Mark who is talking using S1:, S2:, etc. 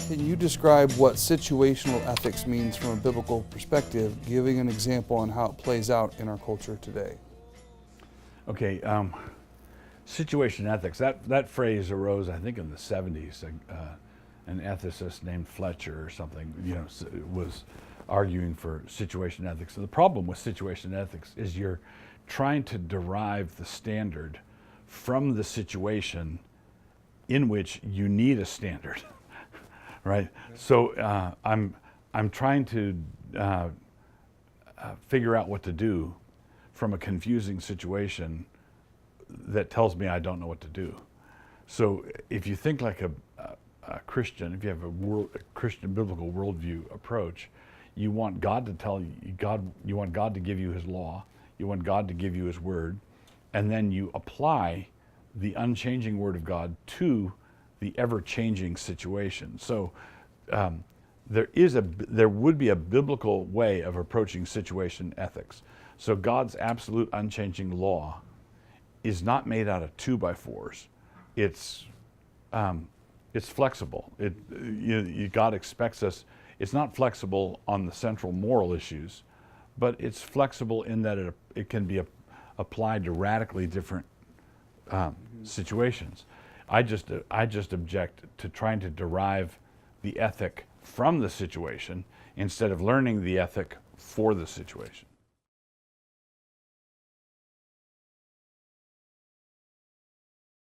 S1: Can you describe what situational ethics means from a biblical perspective, giving an example on how it plays out in our culture today?
S2: Okay, situation ethics. That phrase arose, I think, in the 70s. An ethicist named Fletcher or something, was arguing for situation ethics. And the problem with situation ethics is you're trying to derive the standard from the situation in which you need a standard, right? So I'm trying to figure out what to do from a confusing situation that tells me I don't know what to do. So if you think like a Christian, if you have a Christian biblical worldview approach, you want God to tell you, you want God to give you His law, you want God to give you His word, and then you apply the unchanging word of God to the ever-changing situation. So there would be a biblical way of approaching situation ethics. So God's absolute unchanging law is not made out of 2x4s. It's flexible. God expects us. It's not flexible on the central moral issues, but it's flexible in that it can be applied to radically different situations. I just object to trying to derive the ethic from the situation instead of learning the ethic for the situation.